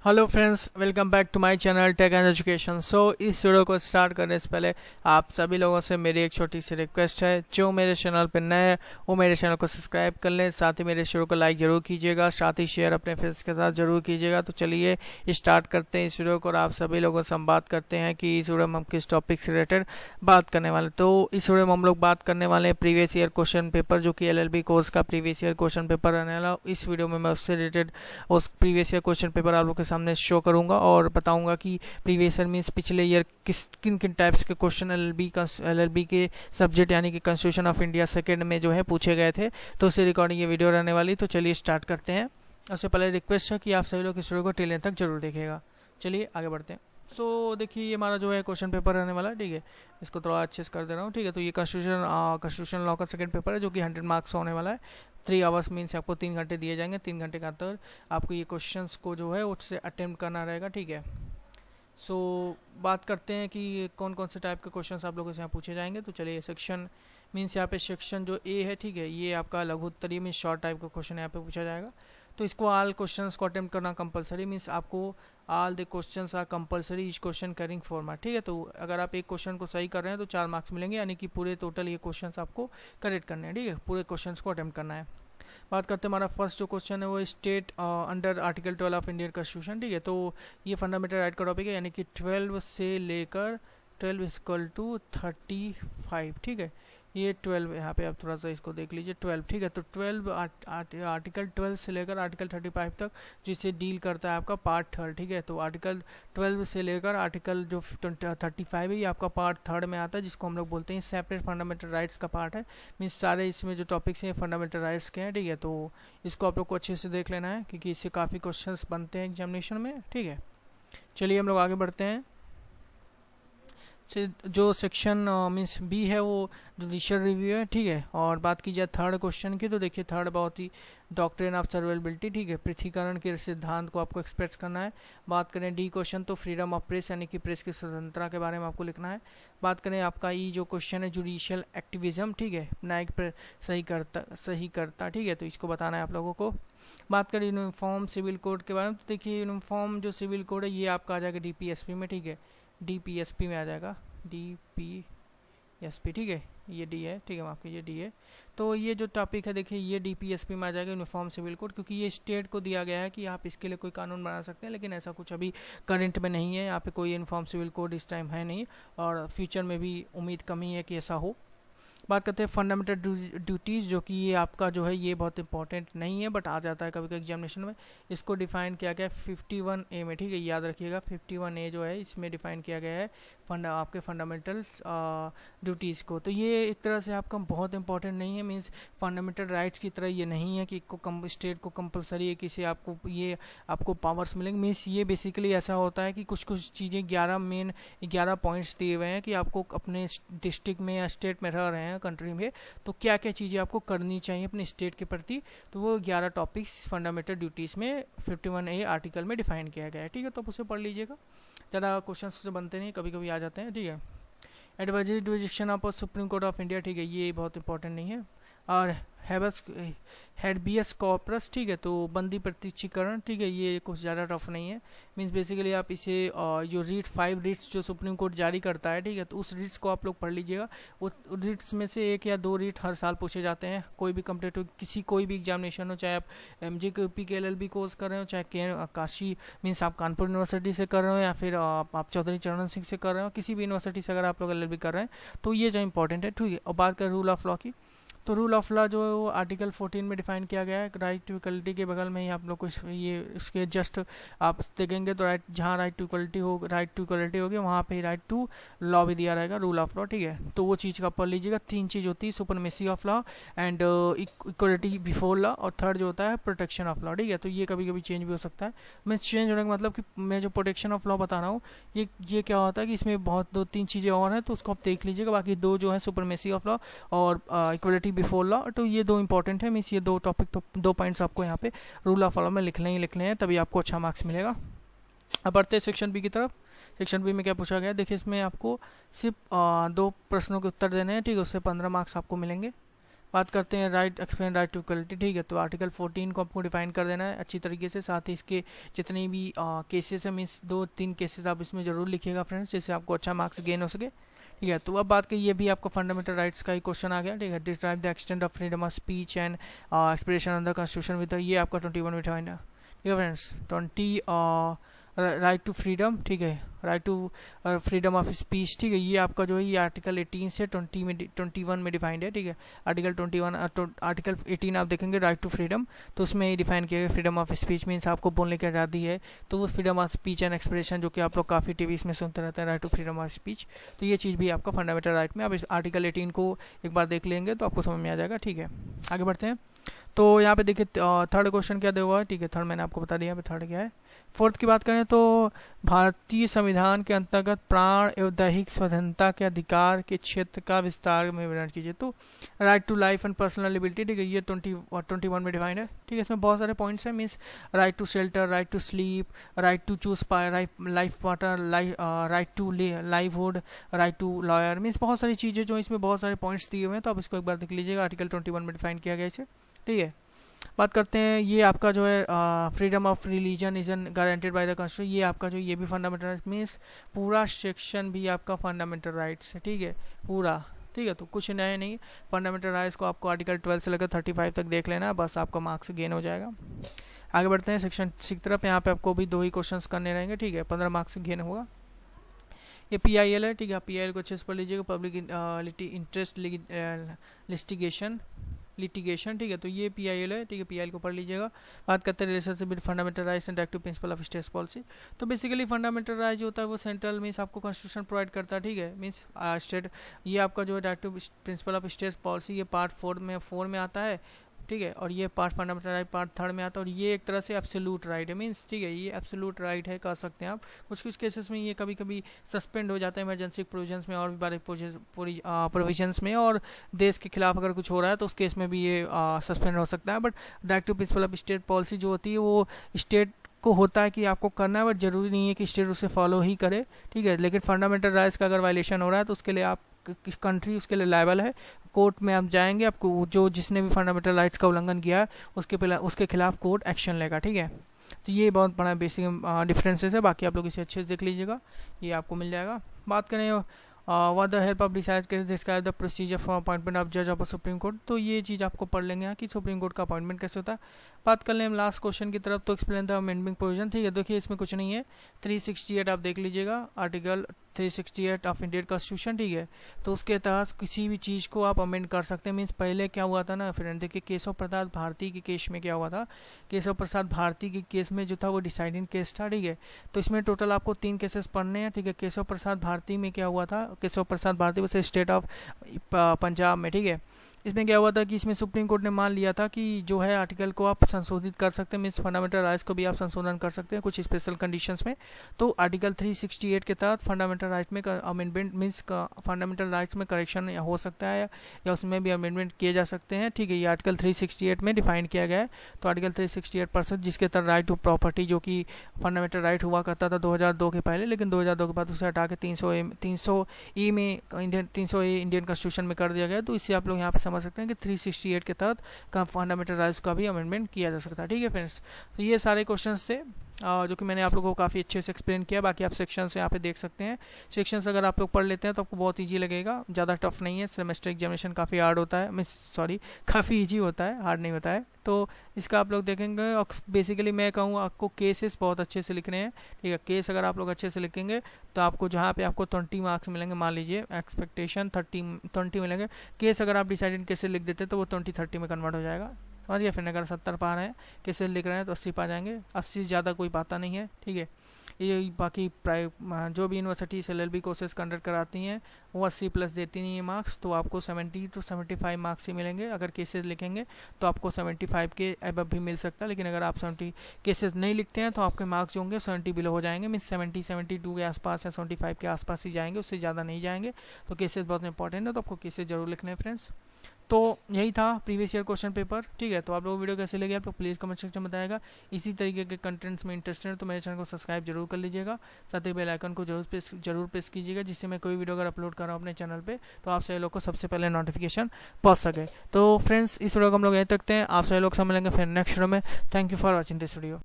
Hello friends, welcome back to my channel tech and education. इस video को start करने से पहले आप सभी लोगों से मेरी एक छोटी सी रिक्वेस्ट है, जो मेरे चैनल पर नए हैं वो मेरे चैनल को सब्सक्राइब कर लें, साथ ही मेरे वीडियो को लाइक ज़रूर कीजिएगा, साथ ही शेयर अपने फ्रेंड्स के साथ ज़रूर कीजिएगा। तो चलिए स्टार्ट करते हैं इस वीडियो को और आप सभी लोगों से हम बात करते हैं कि इस वीडियो में हम किस टॉपिक से रिलेटेड बात करने वाले। तो इस वीडियो में हम लोग बात करने वाले हैं प्रीवियस ईयर क्वेश्चन पेपर, जो कि LLB कोर्स का प्रीवियस ईयर क्वेश्चन पेपर रहने वाला। इस वीडियो में मैं उससे रिलेटेड उस प्रीवियस ईयर क्वेश्चन पेपर आप लोग के सामने शो करूंगा और बताऊंगा कि प्रीवियस ईयर मीन्स पिछले ईयर किन किन टाइप्स के क्वेश्चन एलएलबी के सब्जेक्ट यानी कि कॉन्स्टिट्यूशन ऑफ इंडिया सेकेंड में जो है पूछे गए थे। तो उससे रिकॉर्डिंग ये वीडियो रहने वाली। तो चलिए स्टार्ट करते हैं। उससे पहले रिक्वेस्ट है कि आप सभी लोग इस वीडियो को टिल एंड तक जरूर देखिएगा। चलिए आगे बढ़ते हैं। देखिए ये हमारा जो है क्वेश्चन पेपर रहने वाला है, ठीक है। इसको थोड़ा अच्छे से कर दे रहा हूँ, ठीक है। तो ये कॉन्स्टिट्यूशन लॉ का सेकंड पेपर है, जो कि 100 मार्क्स होने वाला है। 3 आवर्स मीन्स आपको 3 घंटे दिए जाएंगे। 3 घंटे के अंदर आपको ये क्वेश्चंस को जो है उससे अटेम्प्ट करना रहेगा, ठीक है। बात करते हैं कि कौन कौन से टाइप के क्वेश्चंस आप लोगों से यहाँ पूछे जाएंगे। तो चलिए सेक्शन मीन्स यहाँ पे सेक्शन जो ए है, ठीक है, ये आपका लघु उत्तरीय मीन्स शॉर्ट टाइप का क्वेश्चन यहाँ पे पूछा जाएगा। तो इसको ऑल क्वेश्चंस को अटेम्प्ट करना कंपलसरी मीन्स आपको all the questions are compulsory each question carrying format, ठीक है। तो अगर आप एक क्वेश्चन को सही कर रहे हैं तो 4 मार्क्स मिलेंगे, यानी कि पूरे टोटल ये क्वेश्चंस आपको करेक्ट करने हैं, ठीक है। पूरे क्वेश्चंस को अटेम्प्ट करना है। बात करते हैं हमारा फर्स्ट जो क्वेश्चन है वो state under article 12 of Indian constitution, ठीक है। तो ये फंडामेंटल राइट का टॉपिक है, यानी कि 12 से लेकर 12 इक्वल टू 35, ठीक है। ये 12 यहाँ पे आप थोड़ा सा इसको देख लीजिए, 12, ठीक है। तो 12 आर्टिकल 12 से लेकर आर्टिकल 35 तक जिसे डील करता है आपका पार्ट थर्ड, ठीक है। तो आर्टिकल 12 से लेकर आर्टिकल जो 35 है ये आपका पार्ट थर्ड में आता है, जिसको हम लोग बोलते हैं सेपरेट फंडामेंटल राइट्स का पार्ट है। मीन्स सारे इसमें जो टॉपिक्स हैं फंडामेंटल राइट्स के हैं, ठीक है। तो इसको आप लोग को अच्छे से देख लेना है, क्योंकि इससे काफ़ी क्वेश्चन बनते हैं एग्जामिनेशन में, ठीक है। चलिए हम लोग आगे बढ़ते हैं। जो सेक्शन मीन्स बी है वो जुडिशियल रिव्यू है, ठीक है। और बात की जाए थर्ड क्वेश्चन की, तो देखिए थर्ड बहुत ही डॉक्ट्रिन ऑफ सर्वेलेबिलिटी, ठीक है, पृथ्वीकरण के सिद्धांत को आपको एक्सप्रेस करना है। बात करें डी क्वेश्चन तो फ्रीडम ऑफ प्रेस यानी कि प्रेस की स्वतंत्रता के बारे में आपको लिखना है। बात करें आपका ई जो क्वेश्चन है जुडिशियल एक्टिविज्म, ठीक है, न्यायिक सही करता, ठीक है। तो इसको बताना है आप लोगों को। बात करें यूनिफॉर्म सिविल कोड के बारे में, तो देखिए यूनिफॉर्म जो सिविल कोड है ये आपका आ जाएगा DPSP में, ठीक है। DPSP में आ जाएगा, DPSP, ठीक है। ये डी है, ठीक है, माफ कीजिए डी है। तो ये जो टॉपिक है देखिए ये DPSP में आ जाएगा, यूनिफॉर्म सिविल कोड, क्योंकि ये स्टेट को दिया गया है कि आप इसके लिए कोई कानून बना सकते हैं, लेकिन ऐसा कुछ अभी करंट में नहीं है। यहाँ पे कोई यूनिफॉर्म सिविल कोड इस टाइम है नहीं, और फ्यूचर में भी उम्मीद कम ही है कि ऐसा हो। बात करते हैं फंडामेंटल ड्यूटीज़, जो कि ये आपका जो है ये बहुत इंपॉर्टेंट नहीं है, बट आ जाता है कभी कभी एग्जामिनेशन में। इसको डिफाइन किया गया है 51A में, ठीक है, याद रखिएगा 51A जो है इसमें डिफाइन किया गया है आपके फंडामेंटल ड्यूटीज़ को। तो ये एक तरह से आपका बहुत इंपॉर्टेंट नहीं है, मीन्स फंडामेंटल राइट्स की तरह ये नहीं है कि स्टेट को कंपलसरी है किसी आपको पावर्स मिलेंगे। मीन्स ये बेसिकली ऐसा होता है कि कुछ कुछ चीज़ें 11 पॉइंट्स दिए हुए हैं कि आपको अपने डिस्ट्रिक्ट में या स्टेट में रह रहे हैं कंट्री में, तो क्या क्या चीज़ें आपको करनी चाहिए अपने स्टेट के प्रति। तो वो 11 टॉपिक्स फंडामेंटल ड्यूटीज़ में 51A आर्टिकल में डिफाइन किया गया है, ठीक है। तो आप उसे पढ़ लीजिएगा, ज़्यादा क्वेश्चन से बनते नहीं, कभी कभी आ जाते हैं, ठीक है। Advisory jurisdiction of supreme court of India, ठीक है, ये बहुत इंपॉर्टेंट नहीं है। और हैबियस कॉर्पस, ठीक है, तो बंदी प्रत्यक्षीकरण, ठीक है, ये कुछ ज़्यादा टफ नहीं है। मीन्स बेसिकली आप इसे जो 5 रीट्स जो सुप्रीम कोर्ट जारी करता है, ठीक है, तो उस रीट्स को आप लोग पढ़ लीजिएगा। वो रीट्स में से 1 या 2 रीट हर साल पूछे जाते हैं, कोई भी कम्पिटेटिव कोई भी एग्जामिनेशन हो, चाहे आप MJQP के LLB कोर्स कर रहे हो, चाहे काशी मीन्स आप कानपुर यूनिवर्सिटी से कर रहे हो, या फिर आप चौधरी चरण सिंह से कर रहे हो, किसी भी यूनिवर्सिटी से अगर आप लोग LLB कर रहे हैं, तो ये जो इंपॉर्टेंट है, ठीक है। और बात करें रूल ऑफ लॉ की, तो रूल ऑफ लॉ जो है वो आर्टिकल 14 में डिफाइन किया गया है। राइट टू इक्वलिटी के बगल में ही आप लोग को ये इसके जस्ट आप देखेंगे तो जहाँ राइट टू इक्वलिटी होगी वहाँ पे ही राइट टू लॉ भी दिया रहेगा, रूल ऑफ लॉ, ठीक है। तो वो चीज़ का पढ़ लीजिएगा। 3 चीज़ होती है, supremacy of law and equality before law, और थर्ड जो होता है प्रोटेक्शन ऑफ लॉ, ठीक है। तो ये कभी कभी चेंज भी हो सकता है। मैं चेंज होने का मतलब कि मैं जो प्रोटेक्शन ऑफ लॉ बता रहा हूँ ये क्या होता है कि इसमें बहुत 2-3 चीज़ें और हैं, तो उसको आप देख लीजिएगा। बाकी 2 जो है सुपरमेसी ऑफ लॉ और इक्वलिटी बिफोर लॉ, तो ये 2 इंपॉर्टेंट है। मीन्स ये 2 टॉपिक, तो 2 पॉइंट्स आपको यहाँ पे रूल ऑफ लॉ में लिखने हैं, तभी आपको अच्छा मार्क्स मिलेगा। अब बढ़ते हैं सेक्शन बी की तरफ। सेक्शन बी में क्या पूछा गया, देखिए इसमें आपको सिर्फ 2 प्रश्नों के उत्तर देने हैं, ठीक है, उससे 15 मार्क्स आपको मिलेंगे। बात करते हैं right explain right to equality, ठीक है। तो आर्टिकल 14 को आपको डिफाइन कर देना है अच्छी तरीके से, साथ ही इसके जितनी भी केसेस है, मीन्स 2-3 केसेस आप इसमें ज़रूर लिखिएगा फ्रेंड्स, जिससे आपको अच्छा मार्क्स गेन हो सके, ठीक है। तो अब बात करिए, ये भी आपका फंडामेंटल राइट्स का ही क्वेश्चन आ गया, ठीक है। Describe the extent of freedom of speech and expression under constitution with, ये आपका 21 में डिफाइन है, ठीक है फ्रेंड्स। 20 राइट टू फ्रीडम, ठीक है, right to freedom of speech, ठीक है। ये आपका जो है ये आर्टिकल 18 से 21 में डिफाइंड है, ठीक है। आर्टिकल 21 आर्टिकल 18 आप देखेंगे राइट टू फ्रीडम, तो उसमें ये डिफाइन किया गया फ्रीडम ऑफ स्पीच मीन्स आपको बोलने की आज़ादी है, तो वो freedom of speech and expression, जो कि आप लोग काफ़ी टीवीज़ में सुनते रहते हैं, right to freedom of speech, तो ये चीज़ भी आपका फंडामेंटल राइट में, आप इस आर्टिकल 18 को एक बार देख लेंगे तो आपको समझ में आ जाएगा, ठीक है। आगे बढ़ते हैं। तो यहाँ पे देखिए थर्ड क्वेश्चन क्या दिया हुआ है, ठीक है। थर्ड मैंने आपको बता दिया, थर्ड क्या है। फोर्थ की बात करें तो भारतीय संविधान के अंतर्गत प्राण एवं दैहिक स्वतंत्रता के अधिकार के क्षेत्र का विस्तार में विवरण कीजिए। तो right to life and personal liberty, ठीक है, ये 21 में डिफाइंड है, ठीक है। इसमें बहुत सारे पॉइंट्स हैं, means right to shelter, right to sleep, right to choose life partner, right to livelihood, right to lawyer, means बहुत सारी चीज़ें जो इसमें बहुत सारे पॉइंट्स दिए हुए हैं, तो आप इसको एक बार देख लीजिएगा, आर्टिकल 21 में डिफाइन किया गया इसे, ठीक है। बात करते हैं, ये आपका जो है freedom of religion is an guaranteed by the constitution, ये आपका जो ये भी फंडामेंटल राइट्स मीन्स पूरा सेक्शन भी आपका फंडामेंटल राइट्स है, ठीक है, पूरा, ठीक है। तो कुछ नया नहीं, फंडामेंटल राइट्स को आपको आर्टिकल 12 से लेकर 35 तक देख लेना है, बस आपका मार्क्स गेन हो जाएगा। आगे बढ़ते हैं सेक्शन 6 की तरफ, यहाँ पे आपको भी 2 ही क्वेश्चंस करने रहेंगे, ठीक है, 15 मार्क्स गेन होगा। ये PIL है, ठीक है, PIL को अच्छे से पढ़ लीजिएगा, पब्लिक इंटरेस्ट लिटिगेशन, ठीक है। तो ये PIL है, ठीक है, PIL को पढ़ लीजिएगा। बात करते हैं relationship with fundamental rights and directive principle of state policy. तो बेसिकली फंडामेंटल राइट जो होता है वो सेंट्रल मीन्स आपको कॉन्स्टिट्यूशन प्रोवाइड करता है, ठीक है, मीन्स स्टेट, ये आपका जो है directive principle of state policy, ये पार्ट 4 में आता है, ठीक है। और ये पार्ट फंडामेंटल राइट पार्ट 3 में आता है, और ये एक तरह से एब्सोल्यूट राइट है, मीन्स, ठीक है, ये एब्सोल्यूट राइट है, कह सकते हैं आप। कुछ कुछ केसेस में ये कभी कभी सस्पेंड हो जाता है इमरजेंसी प्रोविजंस में और भी बारे प्रोविजंस में, और देश के खिलाफ अगर कुछ हो रहा है तो उस केस में भी ये सस्पेंड हो सकता है। But directive principle of state policy जो होती है वो स्टेट को होता है कि आपको करना है, बट जरूरी नहीं है कि स्टेट उसे फॉलो ही करे, ठीक है। लेकिन फंडामेंटल राइट्स का अगर वायलेशन हो रहा है तो उसके लिए आप किस कंट्री उसके लिए लायबल है, कोर्ट में आप जाएंगे, आपको जो जिसने भी फंडामेंटल राइट्स का उल्लंघन किया है उसके खिलाफ कोर्ट एक्शन लेगा, ठीक है। तो ये बहुत बड़ा बेसिक डिफरेंसेस है, बाकी आप लोग इसे अच्छे से देख लीजिएगा, ये आपको मिल जाएगा। बात करें what the help of describe the procedure for appointment of जज ऑफ सुप्रीम कोर्ट, तो ये चीज़ आपको पढ़ लेंगे यहाँ कि सुप्रीम कोर्ट का अपॉइंटमेंट कैसे होता है। बात कर लें हम लास्ट क्वेश्चन की तरफ, तो एक्सप्लेन द अमेंडमेंट प्रोविजन, ठीक है। देखिए इसमें कुछ नहीं है, 368 आप देख लीजिएगा, आर्टिकल 368 ऑफ इंडियन कॉन्स्टिट्यूशन, ठीक है। तो उसके तहत किसी भी चीज़ को आप अमेंड कर सकते हैं, मीन्स पहले क्या हुआ था ना फ्रेंड, देखिए केशव प्रसाद भारती के केस में क्या हुआ था, केशव प्रसाद भारती के केस में जो था वो डिसाइडिंग केस था, ठीक है। तो इसमें टोटल आपको 3 केसेस पढ़ने हैं, ठीक है। केशव प्रसाद भारती में क्या हुआ था, केशव प्रसाद भारती वैसे स्टेट ऑफ पंजाब में, ठीक है। इसमें क्या हुआ था कि इसमें सुप्रीम कोर्ट ने मान लिया था कि जो है आर्टिकल को आप संशोधित कर सकते हैं, मीन्स फंडामेंटल राइट्स को भी आप संशोधन कर सकते हैं कुछ स्पेशल कंडीशंस में। तो आर्टिकल 368 के तहत फंडामेंटल राइट में अमेंडमेंट मीन्स फंडामेंटल राइट्स में करेक्शन हो सकता है या उसमें भी अमेंडमेंट किए जा सकते हैं, ठीक है। ये आर्टिकल 368 में डिफाइन किया गया है। तो आर्टिकल 368% जिसके तहत राइट टू प्रॉपर्टी जो कि फंडामेंटल राइट हुआ करता था 2002 के पहले, लेकिन 2002 के बाद उसे हटा के 300 में इंडियन 300 इंडियन कॉन्स्टिट्यूशन में कर दिया गया। तो इससे आप लोग यहाँ पे समझ सकते हैं कि 368 के तहत का फंडामेंटल राइट्स का भी अमेंडमेंट किया जा सकता है, ठीक है फ्रेंड्स। तो ये सारे क्वेश्चंस थे जो कि मैंने आप लोगों को काफ़ी अच्छे से एक्सप्लेन किया। बाकी आप सेक्शंस यहाँ पे देख सकते हैं, सेक्शंस अगर आप लोग पढ़ लेते हैं तो आपको बहुत ईजी लगेगा, ज़्यादा टफ नहीं है। सेमेस्टर एग्जामिनेशन काफ़ी हार्ड होता है, काफ़ी ईजी होता है, हार्ड नहीं होता है। तो इसका आप लोग देखेंगे और बेसिकली मैं कहूँ आपको केसेस बहुत अच्छे से लिखने हैं, ठीक है। केस अगर आप लोग अच्छे से लिखेंगे तो आपको जहाँ पे आपको 20 मार्क्स मिलेंगे, मान लीजिए एक्सपेक्टेशन 20 मिलेंगे, केस अगर आप डिसाइडेड केसेस लिख देते तो वो 20-30 में कन्वर्ट हो जाएगा, समझिए। फिर अगर 70 पा रहे हैं केसेस लिख रहे हैं तो 80 पा जाएंगे, 80 से ज़्यादा कोई पाता नहीं है, ठीक है। ये बाकी जो भी यूनिवर्सिटी LLB कोर्सेज कंडक्ट कराती हैं वो 80+ देती नहीं है मार्क्स, तो आपको 70 to 75 मार्क्स ही मिलेंगे। अगर केसेस लिखेंगे तो आपको 75 के अबव भी मिल सकता है, लेकिन अगर आप 70 केसेस नहीं लिखते हैं तो आपके मार्क्स जो होंगे 70 बिलो हो जाएंगे, मीन्स 72 के आसपास या 75 के आसपास ही जाएंगे, उससे ज़्यादा नहीं जाएंगे। तो केसेस बहुत इंपॉर्टेंट है, तो आपको केसेस जरूर लिखने हैं फ्रेंड्स। तो यही था प्रीवियस ईयर क्वेश्चन पेपर, ठीक है। तो आप लोगों को वीडियो कैसे लगे आप लोग प्लीज़ कमेंट सेक्शन में बताएगा। इसी तरीके के कंटेंट्स में इंटरेस्टेड है तो मेरे चैनल को सब्सक्राइब जरूर कर लीजिएगा, साथ ही बेल आइकन को जरूर प्रेस कीजिएगा, जिससे मैं कोई वीडियो अगर अपलोड कर रहा हूँ अपने चैनल पे तो आप सभी लोग को सबसे पहले नोटिफिकेशन पहुँच सके। तो फ्रेंड्स, इस वीडियो को हम लोग यहीं तकते हैं, आप सभी लोग समझ लेंगे फिर नेक्स्ट वीडियो में। Thank you for watching this video.